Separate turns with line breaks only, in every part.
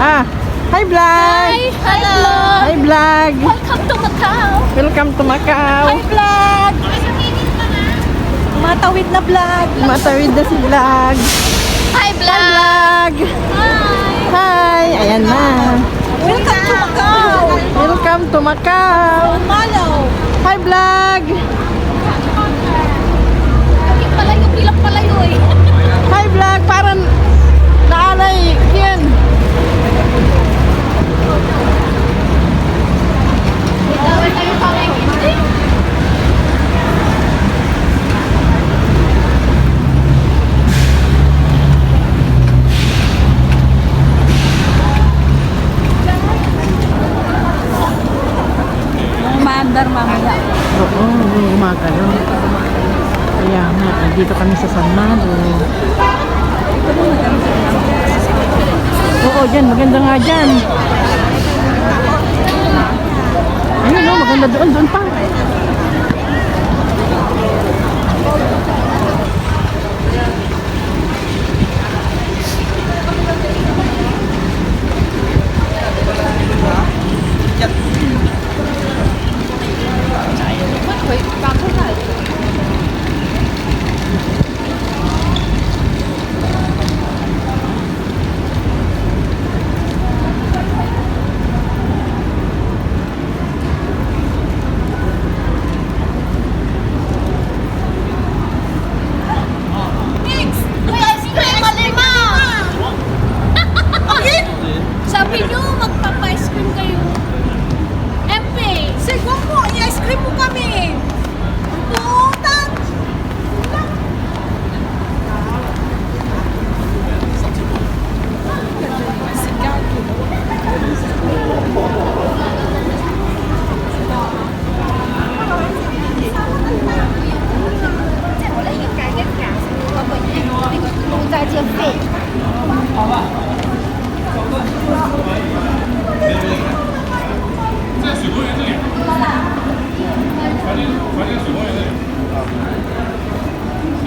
Ah, hi vlog!
Hello!
Hi vlog!
Welcome to Macau!
Welcome to Macau!
Hi vlog! Matawid na vlog!
Matawid na si vlog!
Hi
Hi vlog!
Hi!
Hi! Ayan na!
Welcome to Macau!
Welcome to Macau!
Malaw!
Hi vlog!
Palayo, pilak palayo eh!
Hi vlog! Parang naalay yan!
Where are you coming? Mandar mamaya.
Oo, yung umaga daw. Kaya nga, dito kami sa San Malo. Oo, dyan. Maganda nga dyan. Ayun o, maganda doon. Doon pa.
Sabi nyo, magpapa-ice cream kayo. MP! Sige po, i-ice cream mo kami. Putan!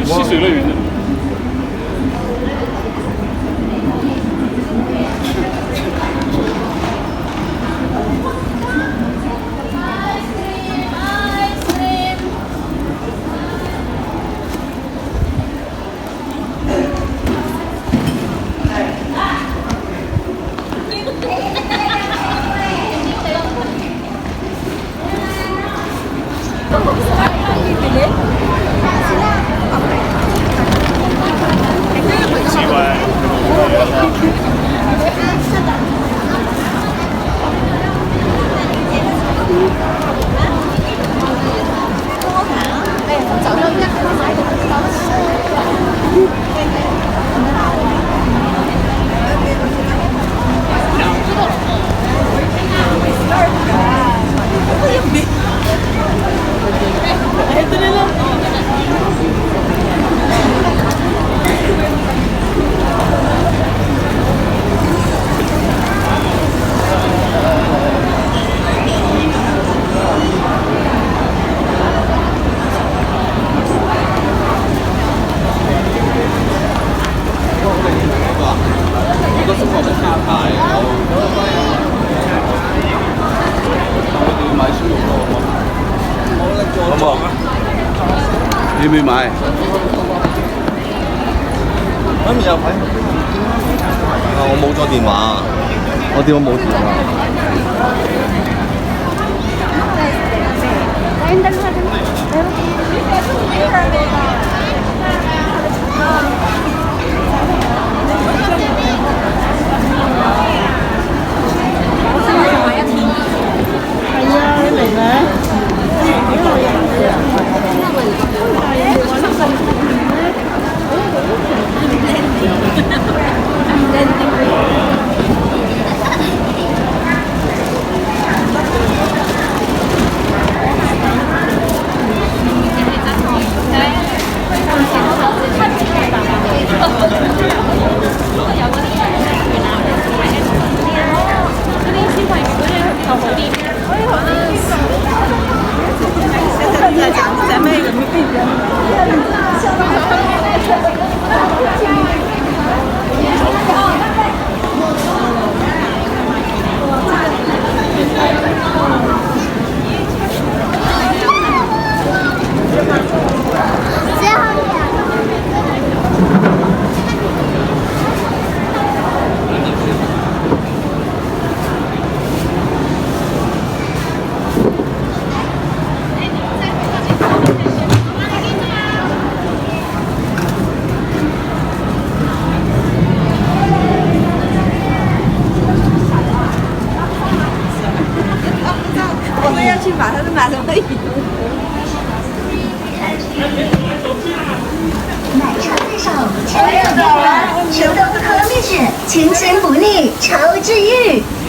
戏水乐园的。喜欢。好唔好？你未買？媽咪有睇？啊，我冇咗電話，我電話冇電話。
Ayan, diba?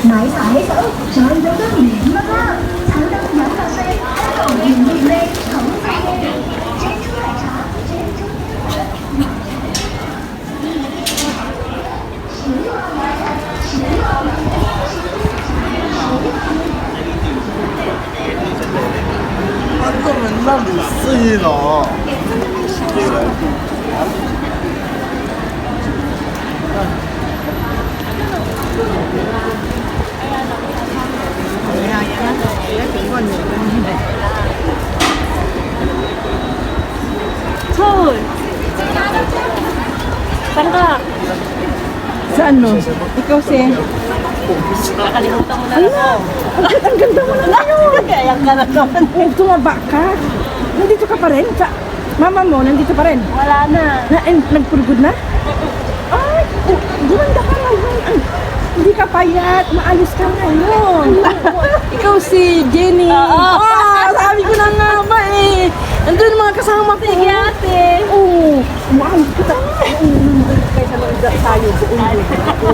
奶茶起手，再有得甜蜜啦！橙得飲特色，一路甜蜜味，好味嘅珍珠奶茶，珍珠。
他根本让你适应了。
Thôi. Saan ka?
Sa ano? Ikaw si...
Nakalimutan mo na ako.
Ang ganda mo na ngayon!
Kaya ka na naman.
Tumaba ka. Nandito ka pa rin? Sa mama mo, nandito pa rin?
Wala na.
Nagpurugod na? Ay, gumanda ka ngayon. Hindi ka payat. Maayos ka ngayon. Ikaw si Jenny. Sabi ko na nga ba eh. Nandun mga kasama ko.
Sige ate.
Oo. Maayos kita. Kaysa mga tayo buong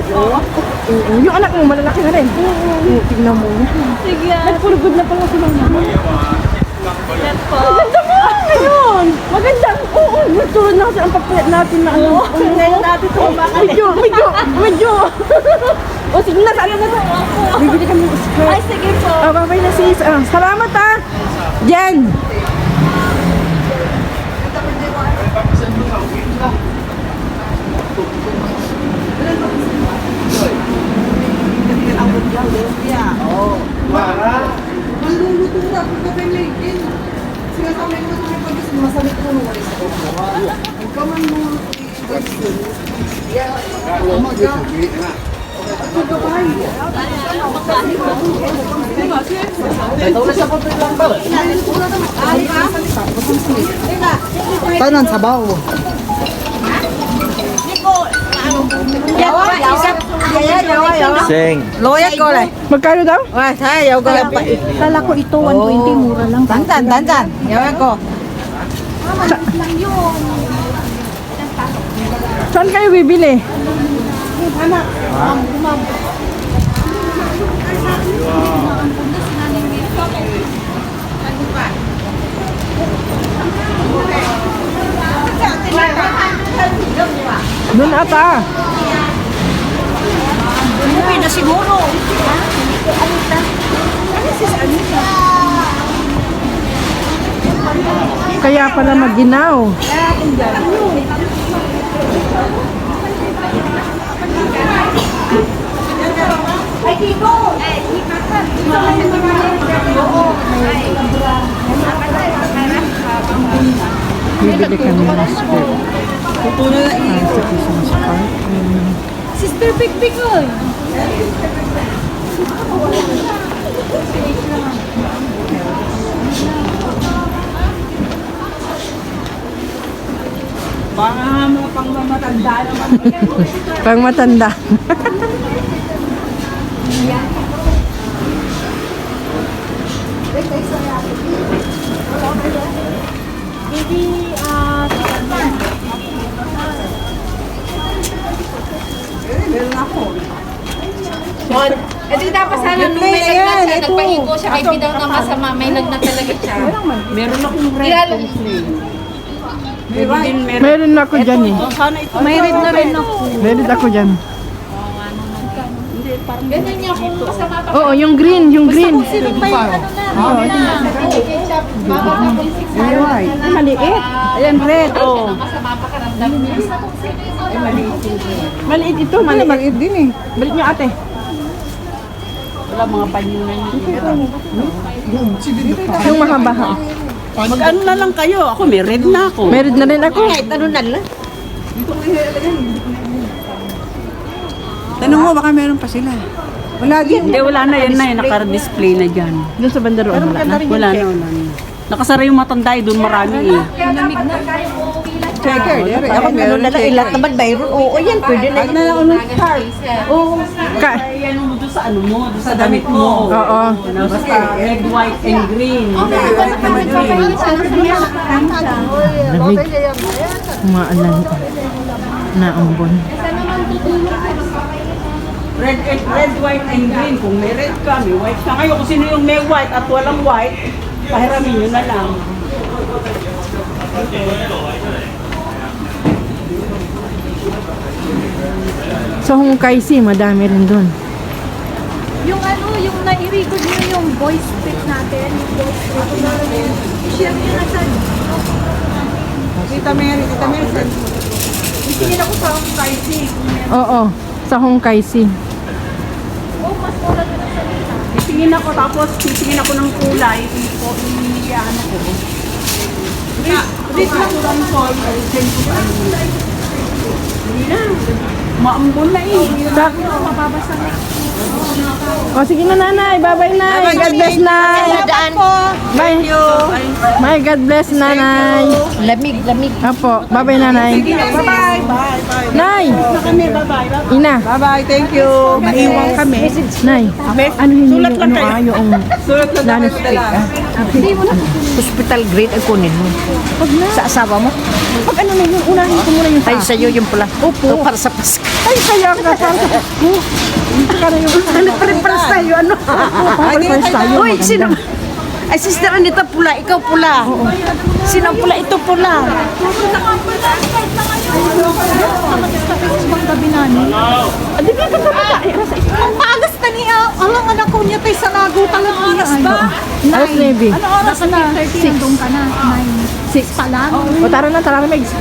Oo. Yung anak mo, malalaki na rin. Oo. Tignan mo.
Sige ate.
Nagpurugod na pala sila.
Yan po.
Maganda mo ngayon! Maganda! Oo, nagtulad na kasi ang papayat natin na ano.
Ngayon natin tumakan eh.
Medyo! O sige na, sana na to. Bibili kami ng skirt.
Ay, sige po.
Babay na sis. Salamat ha! Jen!
Tanan sabaw.
Sing.
Loyat ko le.
Magkano daw?
Wah, saya yaw ko lang pa.
Kala ko ito, 120, mura lang.
Tantan, tantan. Yaw ko.
Saan kayo bibili? Doon ata.
Umuwi na siguro.
Kaya pala maginaw. Bibili kami ng skirt. Sa Christmas park.
Sister Big Big oy.
Pang mamatanda naman.
Pang matanda.
Baby,
Ito dapat sana nung may lagnat siya, nagpahingo siya, kay daw na masama, may lagnat talaga siya.
Meron akong red.
Ilalo-
Meron ako dyan eh.
May red na rin ako.
Meron ako dyan.
Ganyan niya kung masama pa.
Oo, yung green, yung green.
May ano na, ketchup, baba ka kung 6
Maliit. Ayan, red. Oh.
masama pa karamdam niya.
Maliit ito, maliit. Maliit din eh. Balik nyo ate.
Wala mga panyunan niya.
Yung mahaba.
Mag-ano na lang kayo. Ako may red na ako.
Meron na rin ako.
Ano na lang? Tanong mo, baka meron pa sila. Wala din. Hindi, wala na. Yan na. Naka-display na dyan.
Doon sa bandaroon wala na.
Wala na, wala na. Nakasara yung matanda eh. Doon marami eh. Checker. Ako meron na lang. Ilat naman mayroon. Oo, yan. Pwede na. Na lang ng card. Oo. Yan mo doon sa ano mo. Doon sa damit mo.
Oo.
Basta red, white, and green.
Lamig. Umaalan. Naambon.
Red, white, and green. Kung may red ka, may white ka. Ngayon, kung sino yung may white at walang white, pahiramin nyo na lang.
Sa Hongkaisi, madami rin doon.
Yung ano, yung nai-record nyo yung voice clip natin, yung voice clip. Share nyo na sa
Tita Mary, tingin ako sa Kaisi.
Oo, sa Hongkaisi.
Oh, mas mura na sa nila.
Tingin ako, tapos titingin ako ng kulay. Ano ko. Read lang lang ko. Send ko sa ano. Hindi na. Maambon na eh.
Mababasa na.
O sige na nanay, bye-bye nay. God bless nay. Bye. Bye, God bless nanay.
Lamig.
Apo, bye-bye nanay.
Bye-bye.
Nay,
Kami, bye-bye.
ina.
Bye-bye, thank you. Maiwan kami.
Nay, ano yun
Sulat
yung
lang
ano
kayo.
yung
Sulat lang
Lalo
kami dala.
Hospital grade ang kunin mo. Sa asawa mo?
pag ano na yun, unahin ko muna yung
Ay, sa'yo yung pula. Opo. Para sa Pasko.
Ay, kaya ka sa Kaya yung
Ano pa rin para sa'yo? Ano?
first tayo.
Uy, sino? Ay, sister Anita pula. Ikaw pula. Sino ang pula? Ito pula.
Di ba ka kapata?
Ang agas na niya. Alang anak ko niya tayo sa nagutan ng oras ba?
Alas 9.
Ano oras na? 6. Nandun ka na. 9. 6 pa lang.
O tara na, Megs.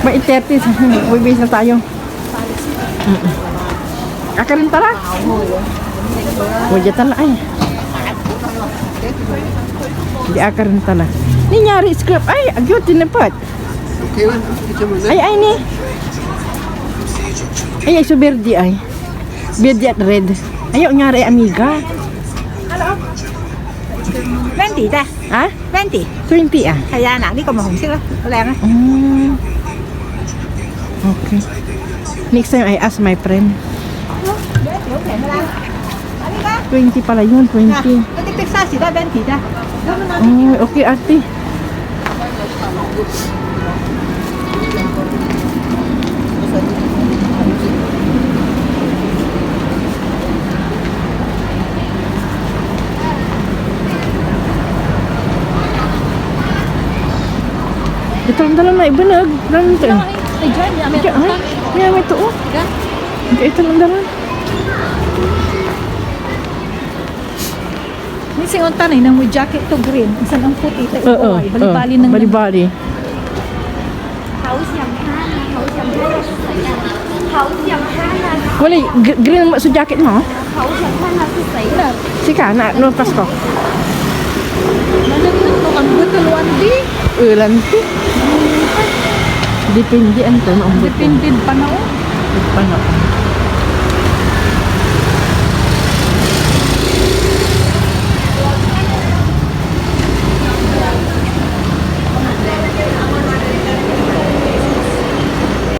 May 8:30. Bibis na tayo. Aka rin tara. Wajah tala ay. Di aka rin tala. Ni nyari script ay agyot tinapot. Ay ni. Ay so verde ay. Verde at red. Ayo nyari amiga.
20 ta.
Ha?
20.
20 ah.
Kaya na, di ko mahungsik lah. Wala nga.
Okay. Next time I ask my friend. 20 pala yun, 20.
Natiktik sa sila, 20 ta.
Oh, okay ate. Ito ang dalang na ibanag. Dalang ito.
Ay, dyan, yan.
Ay, may ito oh. Ito ang dalang.
May singon tanay nang may jacket to green. Isa ng puti. Tayo
Oo.
Bali-bali ng
Bali-bali. Wala, green mo sa jacket mo? Sika, na, no, Pasko.
Manang ito ang butuluan di.
Ulan ti. Depende ang to, no?
Depended pa na oh.
Paano?